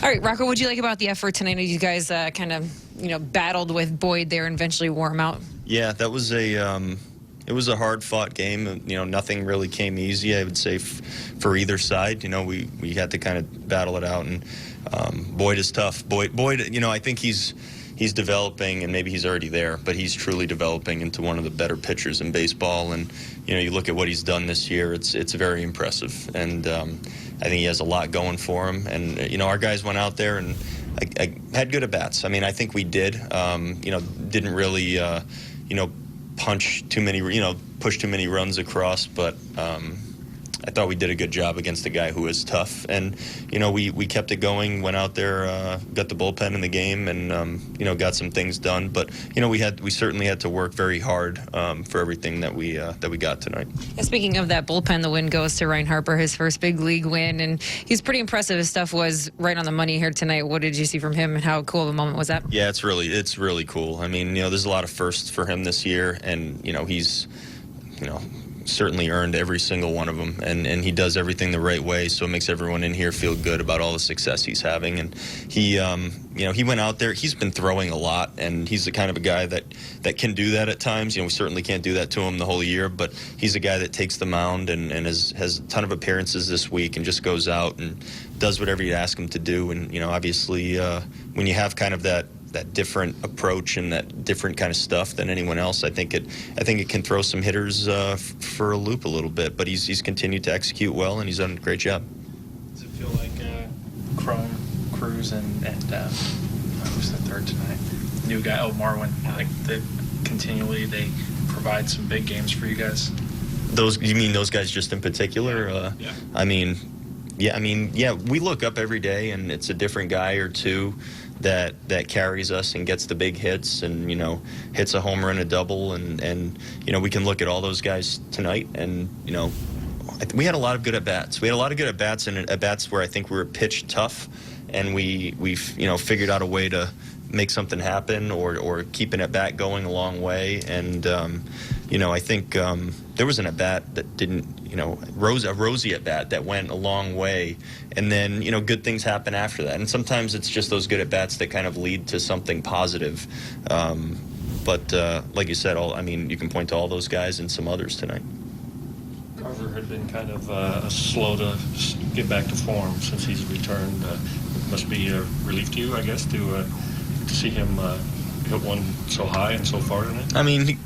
All right, Rocco, what did you like about the effort tonight? You guys kind of, battled with Boyd there and eventually wore him out. Yeah, that was it was a hard-fought game. Nothing really came easy, I would say, for either side. We had to kind of battle it out, and Boyd is tough. Boyd, I think he's developing, and maybe he's already there, but he's truly developing into one of the better pitchers in baseball. And you look at what he's done this year; it's very impressive. And I think he has a lot going for him. And our guys went out there and I had good at bats. I mean, I think we did. Didn't really punch too many, push too many runs across, but I thought we did a good job against a guy who is tough. And we kept it going, went out there, got the bullpen in the game, and got some things done. But we certainly had to work very hard for everything that we got tonight. Yeah, speaking of that bullpen, the win goes to Ryne Harper, his first big league win, and he's pretty impressive. His stuff was right on the money here tonight. What did you see from him, and how cool of a moment was that? Yeah, it's really cool. I mean, there's a lot of firsts for him this year, and he's certainly earned every single one of them, and he does everything the right way, so it makes everyone in here feel good about all the success he's having. And he went out there, he's been throwing a lot, and he's the kind of a guy that can do that at times. We certainly can't do that to him the whole year, but he's a guy that takes the mound and has a ton of appearances this week and just goes out and does whatever you ask him to do. And obviously when you have kind of that different approach and that different kind of stuff than anyone else, I think it can throw some hitters for a loop a little bit. But he's continued to execute well, and he's done a great job. Does it feel like Cruz and who's the third tonight? New guy, Marwin. Like they provide some big games for you guys. You mean those guys just in particular? Yeah. I mean, yeah. We look up every day, and it's a different guy or two that carries us and gets the big hits, and hits a home run, a double, and we can look at all those guys tonight, and we had a lot of good at bats. We had a lot of good at bats, and at bats where I think we were pitched tough, and we figured out a way to make something happen or keep an at bat going a long way. And I think there was an at bat that didn't, a rosy at bat that went a long way, and then good things happen after that. And sometimes it's just those good at bats that kind of lead to something positive. But like you said, you can point to all those guys and some others tonight. Carver had been kind of slow to get back to form since he's returned. Must be a relief to you, I guess, to see him hit one so high and so far tonight. I mean,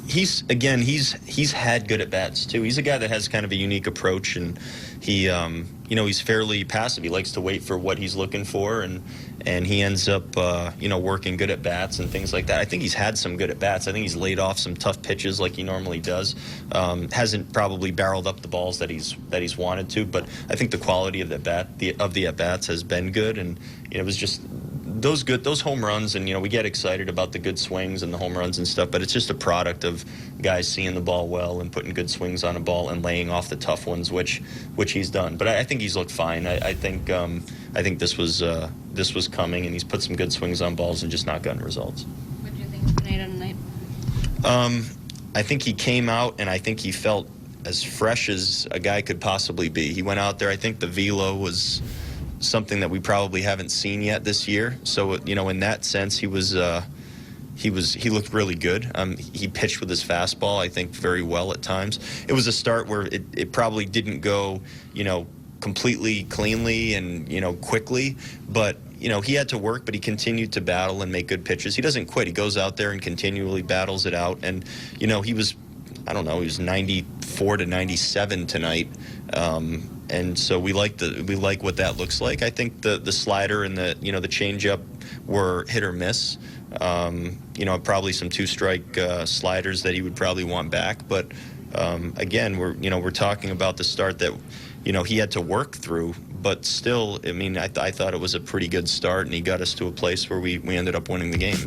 he's had good at bats too. He's a guy that has kind of a unique approach, and he's fairly passive. He likes to wait for what he's looking for, and he ends up working good at bats and things like that. I think he's had some good at bats. I think he's laid off some tough pitches like he normally does. Hasn't probably barreled up the balls that he's wanted to, but I think the quality of the at bats has been good, and it was just those home runs, and we get excited about the good swings and the home runs and stuff, but it's just a product of guys seeing the ball well and putting good swings on a ball and laying off the tough ones, which he's done. But I think he's looked fine. I think this was coming, and he's put some good swings on balls and just not gotten results. What do you think tonight on night? I think he came out, and I think he felt as fresh as a guy could possibly be. He went out there. I think the velo was something that we probably haven't seen yet this year. So in that sense, he looked really good. He pitched with his fastball, I think, very well at times. It was a start where it probably didn't go completely cleanly and quickly, but he had to work, but he continued to battle and make good pitches. He doesn't quit. He goes out there and continually battles it out. And he was, I don't know, he was 94 to 97 tonight. And so we like what that looks like. I think the slider and the changeup were hit or miss. Probably some two-strike sliders that he would probably want back. But again, we're talking about the start that he had to work through. But still, I mean, I thought it was a pretty good start, and he got us to a place where we ended up winning the game.